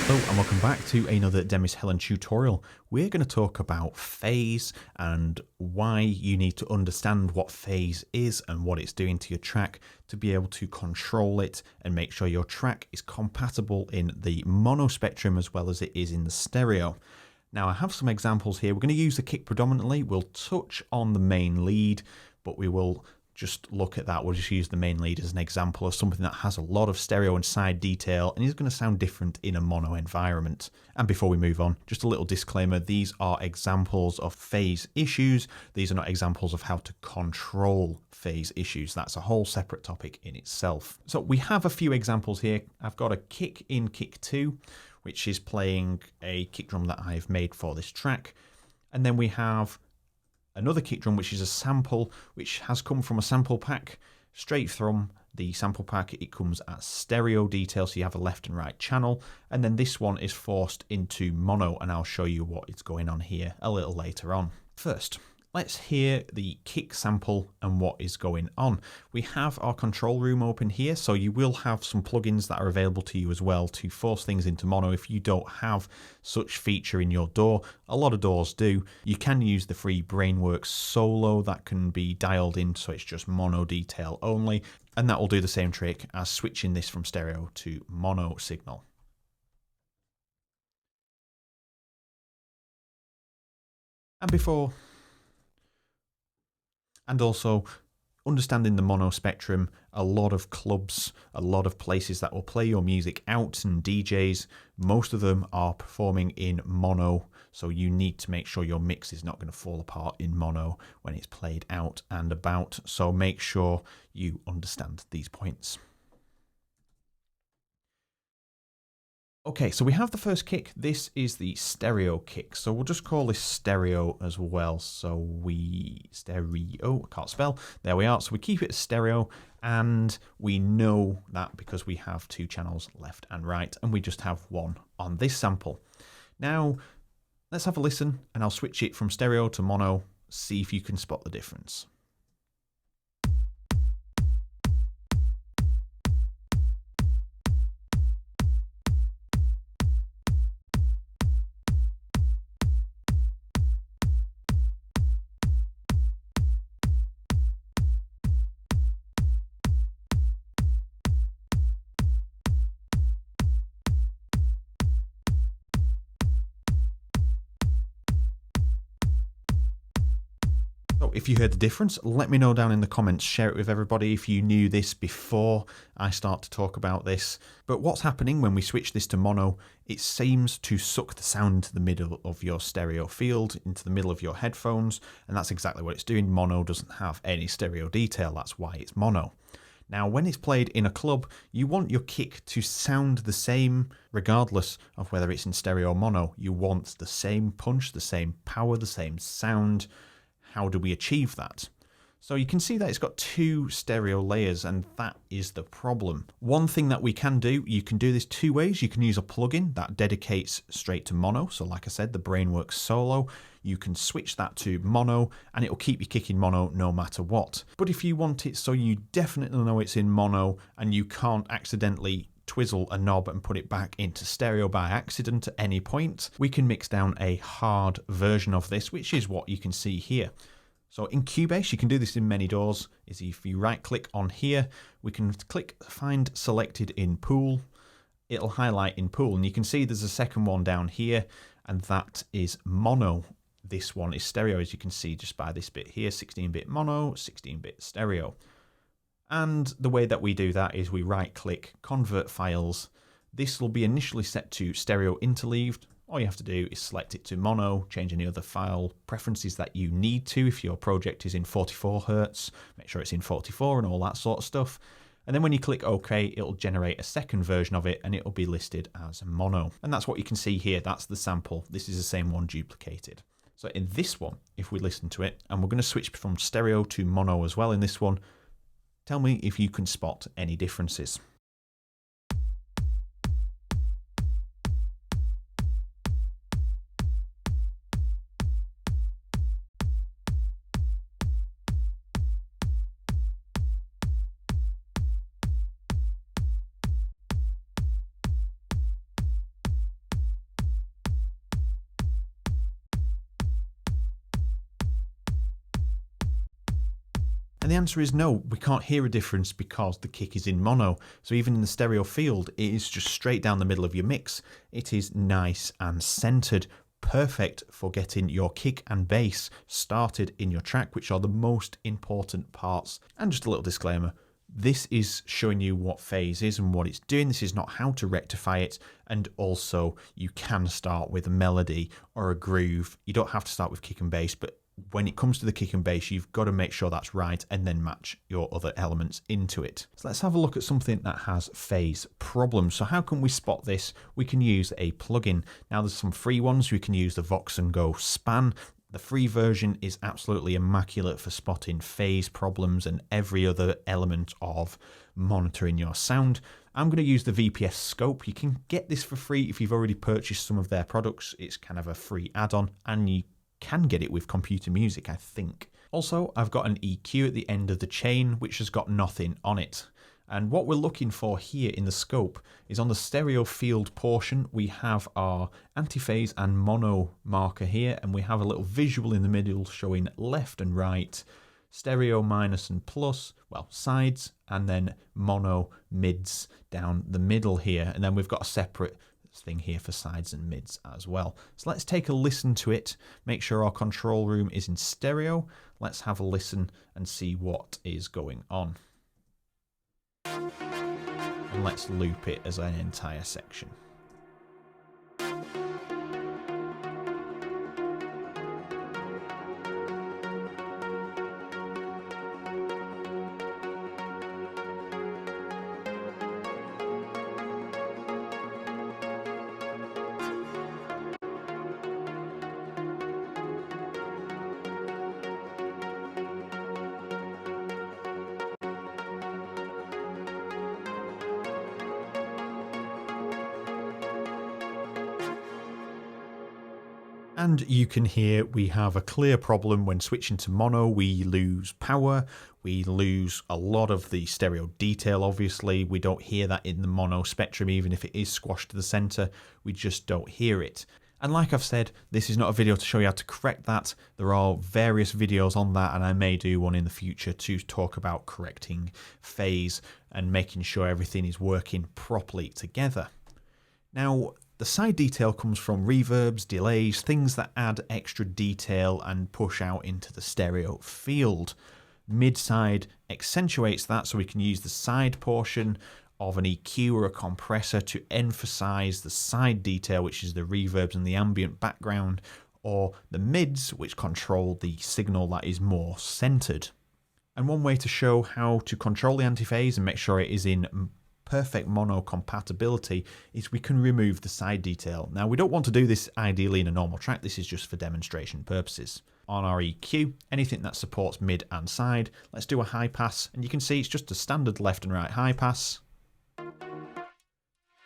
Hello and welcome back to another Demis Hellen tutorial. We're going to talk about phase and why you need to understand what phase is and what it's doing to your track to be able to control it and make sure your track is compatible in the mono spectrum as well as it is in the stereo. Now I have some examples here. We're going to use the kick predominantly. We'll touch on the main lead, but we will just look at that. We'll just use the main lead as an example of something that has a lot of stereo and side detail and is going to sound different in a mono environment. And before we move on, just a little disclaimer, these are examples of phase issues. These are not examples of how to control phase issues. That's a whole separate topic in itself. So we have a few examples here. I've got a kick in kick 2, which is playing a kick drum that I've made for this track. And then we have another kick drum, which is a sample, which has come from a sample pack. Straight from the sample pack, it comes as stereo detail, so you have a left and right channel. And then this one is forced into mono, and I'll show you what is going on here a little later on. First, let's hear the kick sample and what is going on. We have our control room open here, so you will have some plugins that are available to you as well to force things into mono if you don't have such feature in your DAW. A lot of DAWs do. You can use the free Brainworks Solo that can be dialed in so it's just mono detail only, and that will do the same trick as switching this from stereo to mono signal. And also, understanding the mono spectrum, a lot of clubs, a lot of places that will play your music out and DJs, most of them are performing in mono, so you need to make sure your mix is not going to fall apart in mono when it's played out and about, so make sure you understand these points. Okay, so we have the first kick. This is the stereo kick. So we'll just call this stereo as well. So stereo, I can't spell. There we are. So we keep it as stereo, and we know that because we have two channels left and right, and we just have one on this sample. Now, let's have a listen, and I'll switch it from stereo to mono, see if you can spot the difference. So if you heard the difference, let me know down in the comments, share it with everybody if you knew this before I start to talk about this. But what's happening when we switch this to mono, it seems to suck the sound into the middle of your stereo field, into the middle of your headphones, and that's exactly what it's doing. Mono doesn't have any stereo detail, that's why it's mono. Now, when it's played in a club, you want your kick to sound the same regardless of whether it's in stereo or mono. You want the same punch, the same power, the same sound. How do we achieve that? So you can see that it's got two stereo layers, and that is the problem. One thing that we can do, you can do this two ways. You can use a plugin that dedicates straight to mono. So like I said, the Brainworks Solo, you can switch that to mono and it will keep you kicking mono no matter what. But if you want it so you definitely know it's in mono and you can't accidentally twizzle a knob and put it back into stereo by accident at any point, we can mix down a hard version of this, which is what you can see here. So in Cubase, you can do this in many DAWs, is if you right click on here, we can click find selected in pool, it'll highlight in pool, and you can see there's a second one down here, and that is mono. This one is stereo, as you can see just by this bit here, 16-bit mono, 16-bit stereo. And the way that we do that is we right click, convert files. This will be initially set to stereo interleaved. All you have to do is select it to mono, change any other file preferences that you need to. If your project is in 44 Hz, make sure it's in 44 and all that sort of stuff. And then when you click OK, it'll generate a second version of it and it'll be listed as mono. And that's what you can see here. That's the sample. This is the same one duplicated. So in this one, if we listen to it, and we're going to switch from stereo to mono as well in this one, tell me if you can spot any differences. And the answer is no, we can't hear a difference because the kick is in mono. So even in the stereo field, it is just straight down the middle of your mix. It is nice and centered, perfect for getting your kick and bass started in your track, which are the most important parts. And just a little disclaimer, this is showing you what phase is and what it's doing. This is not how to rectify it. And also you can start with a melody or a groove. You don't have to start with kick and bass, but when it comes to the kick and bass, you've got to make sure that's right and then match your other elements into it. So let's have a look at something that has phase problems. So how can we spot this? We can use a plugin. Now there's some free ones. We can use the Vox and Go Span. The free version is absolutely immaculate for spotting phase problems and every other element of monitoring your sound. I'm going to use the VPS Scope. You can get this for free if you've already purchased some of their products. It's kind of a free add-on, and you can get it with computer music, I think. Also, I've got an EQ at the end of the chain, which has got nothing on it. And what we're looking for here in the scope is on the stereo field portion, we have our antiphase and mono marker here, and we have a little visual in the middle showing left and right, stereo minus and plus, well, sides, and then mono mids down the middle here. And then we've got a separate thing here for sides and mids as well. So let's take a listen to it, make sure our control room is in stereo. Let's have a listen and see what is going on. And let's loop it as an entire section. And you can hear we have a clear problem when switching to mono. We lose power, we lose a lot of the stereo detail, obviously. We don't hear that in the mono spectrum, even if it is squashed to the center, we just don't hear it. And like I've said, this is not a video to show you how to correct that. There are various videos on that, and I may do one in the future to talk about correcting phase and making sure everything is working properly together. Now, the side detail comes from reverbs, delays, things that add extra detail and push out into the stereo field. Mid-side accentuates that, so we can use the side portion of an EQ or a compressor to emphasize the side detail, which is the reverbs and the ambient background, or the mids, which control the signal that is more centered. And one way to show how to control the antiphase and make sure it is in perfect mono compatibility is we can remove the side detail. Now, we don't want to do this ideally in a normal track. This is just for demonstration purposes. On our EQ, anything that supports mid and side, let's do a high pass, and you can see it's just a standard left and right high pass,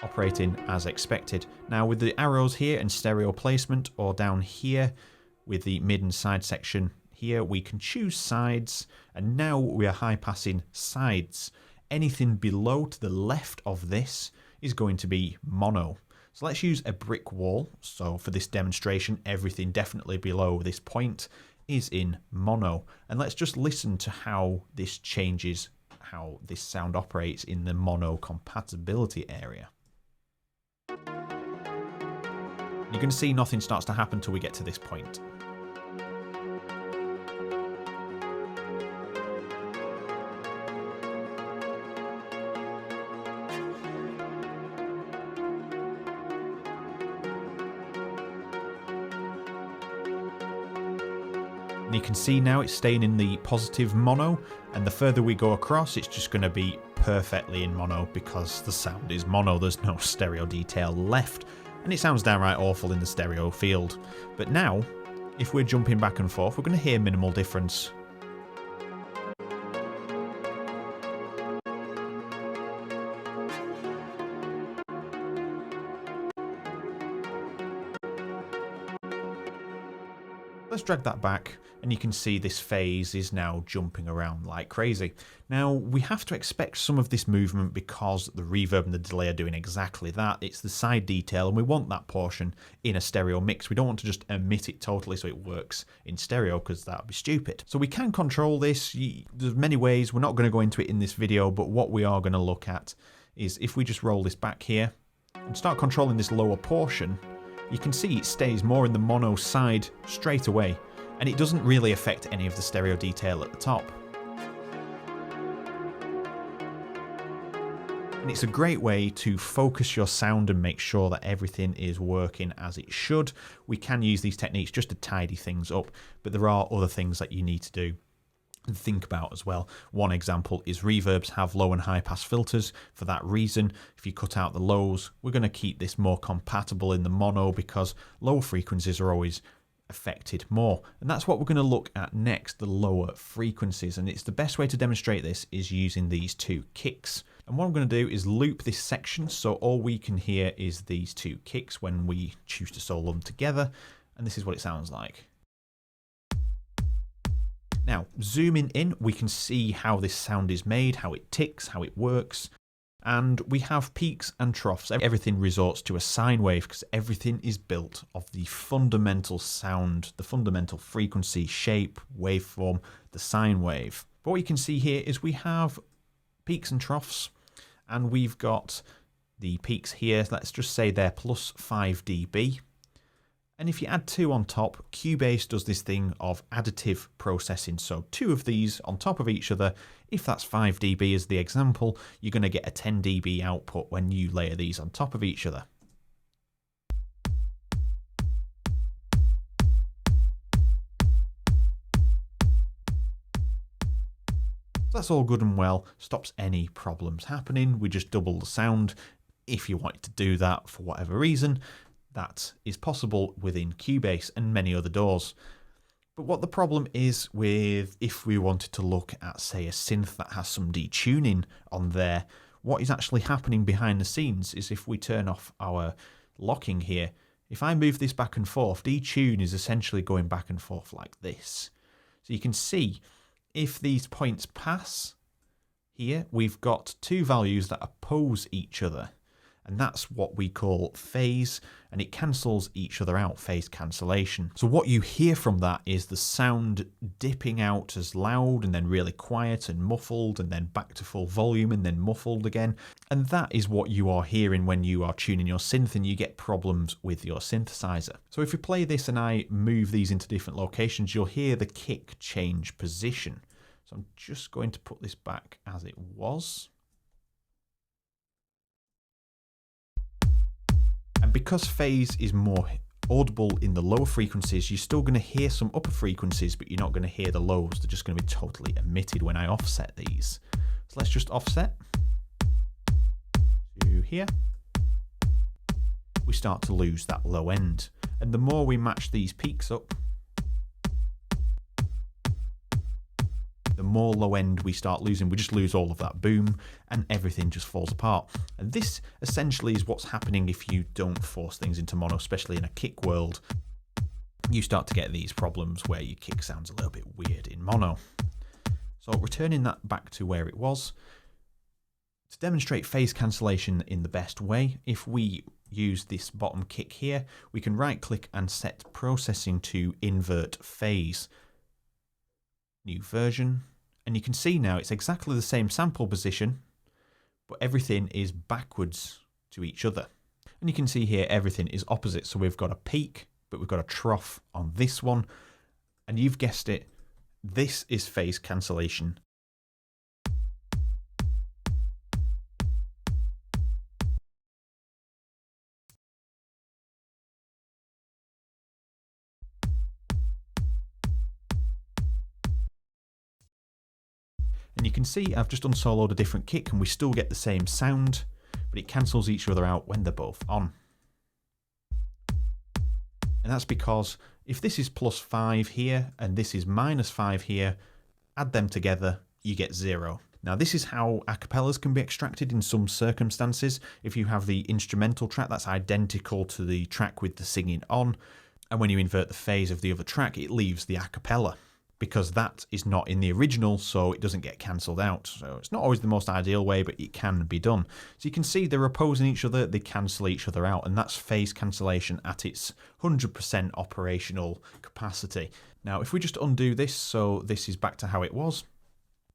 operating as expected. Now, with the arrows here and stereo placement, or down here with the mid and side section here, we can choose sides, and now we are high passing sides. Anything below to the left of this is going to be mono. So let's use a brick wall. So for this demonstration, everything definitely below this point is in mono. And let's just listen to how this changes, how this sound operates in the mono compatibility area. You can see nothing starts to happen till we get to this point. And you can see now it's staying in the positive mono, and the further we go across, it's just going to be perfectly in mono because the sound is mono. There's no stereo detail left, and it sounds downright awful in the stereo field. But now, if we're jumping back and forth, we're going to hear minimal difference. Let's drag that back, and you can see this phase is now jumping around like crazy. Now, we have to expect some of this movement because the reverb and the delay are doing exactly that. It's the side detail, and we want that portion in a stereo mix. We don't want to just omit it totally so it works in stereo, because that would be stupid. So we can control this. There's many ways. We're not going to go into it in this video, but what we are going to look at is if we just roll this back here and start controlling this lower portion, you can see it stays more in the mono side straight away, and it doesn't really affect any of the stereo detail at the top. And it's a great way to focus your sound and make sure that everything is working as it should. We can use these techniques just to tidy things up, but there are other things that you need to do and think about as well. One example is reverbs have low and high pass filters. For that reason, if you cut out the lows, we're going to keep this more compatible in the mono because lower frequencies are always affected more. And that's what we're going to look at next, the lower frequencies. And it's the best way to demonstrate this is using these two kicks. And what I'm going to do is loop this section so all we can hear is these two kicks when we choose to solo them together. And this is what it sounds like. Now, zooming in, we can see how this sound is made, how it ticks, how it works. And we have peaks and troughs. Everything resorts to a sine wave because everything is built of the fundamental sound, the fundamental frequency, shape, waveform, the sine wave. But what you can see here is we have peaks and troughs, and we've got the peaks here. Let's just say they're plus 5 dB. And if you add 2 on top, Cubase does this thing of additive processing. So 2 of these on top of each other, if that's 5 dB as the example, you're going to get a 10 dB output when you layer these on top of each other. So that's all good and well, stops any problems happening. We just double the sound. If you wanted to do that for whatever reason, that is possible within Cubase and many other DAWs. But what the problem is with if we wanted to look at, say, a synth that has some detuning on there, what is actually happening behind the scenes is if we turn off our locking here, if I move this back and forth, detune is essentially going back and forth like this. So you can see if these points pass here, we've got 2 values that oppose each other. And that's what we call phase, and it cancels each other out, phase cancellation. So what you hear from that is the sound dipping out as loud and then really quiet and muffled and then back to full volume and then muffled again. And that is what you are hearing when you are tuning your synth and you get problems with your synthesizer. So if we play this and I move these into different locations, you'll hear the kick change position. So I'm just going to put this back as it was. And because phase is more audible in the lower frequencies, you're still going to hear some upper frequencies, but you're not going to hear the lows. They're just going to be totally omitted when I offset these. So let's just offset to here. We start to lose that low end. And the more we match these peaks up, the more low end we start losing. We just lose all of that boom and everything just falls apart. And this essentially is what's happening if you don't force things into mono, especially in a kick world. You start to get these problems where your kick sounds a little bit weird in mono. So returning that back to where it was, to demonstrate phase cancellation in the best way, if we use this bottom kick here, we can right click and set processing to invert phase. New version, and you can see now it's exactly the same sample position, but everything is backwards to each other. And you can see here everything is opposite, so we've got a peak but we've got a trough on this one, and you've guessed it, this is phase cancellation. And you can see I've just unsoloed a different kick and we still get the same sound, but it cancels each other out when they're both on. And that's because if this is plus 5 here and this is minus 5 here, add them together, you get 0. Now this is how acapellas can be extracted in some circumstances. If you have the instrumental track that's identical to the track with the singing on, And when you invert the phase of the other track, it leaves the a cappella, because that is not in the original, so it doesn't get cancelled out. So it's not always the most ideal way, but it can be done. So you can see they're opposing each other, they cancel each other out, and that's phase cancellation at its 100% operational capacity. Now, if we just undo this, so this is back to how it was.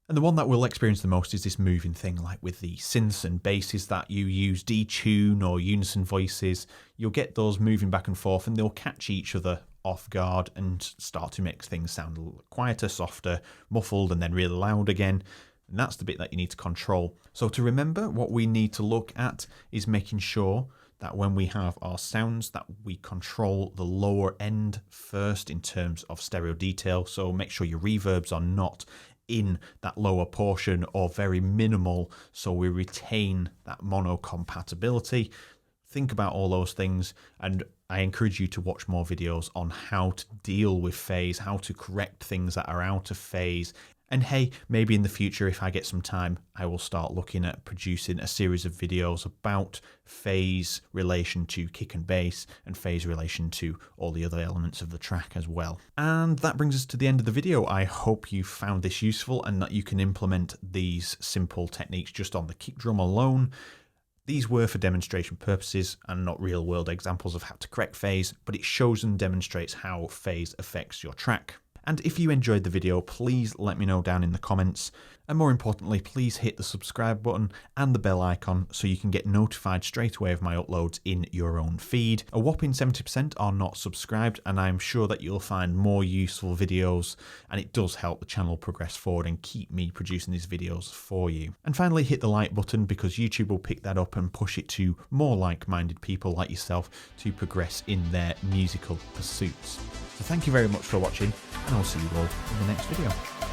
And the one that we'll experience the most is this moving thing, like with the synths and basses that you use, detune or unison voices. You'll get those moving back and forth, and they'll catch each other off guard and start to make things sound a little quieter, softer, muffled, and then really loud again. And that's the bit that you need to control. So to remember, what we need to look at is making sure that when we have our sounds, that we control the lower end first in terms of stereo detail. So make sure your reverbs are not in that lower portion or very minimal, so we retain that mono compatibility. Think about all those things, and I encourage you to watch more videos on how to deal with phase, how to correct things that are out of phase. And hey, maybe in the future, if I get some time, I will start looking at producing a series of videos about phase relation to kick and bass and phase relation to all the other elements of the track as well. And that brings us to the end of the video. I hope you found this useful and that you can implement these simple techniques just on the kick drum alone. These were for demonstration purposes and not real world examples of how to correct phase, but it shows and demonstrates how phase affects your track. And if you enjoyed the video, please let me know down in the comments. And more importantly, please hit the subscribe button and the bell icon so you can get notified straight away of my uploads in your own feed. A whopping 70% are not subscribed, and I'm sure that you'll find more useful videos, and it does help the channel progress forward and keep me producing these videos for you. And finally, hit the like button, because YouTube will pick that up and push it to more like-minded people like yourself to progress in their musical pursuits. So thank you very much for watching, and I'll see you all in the next video.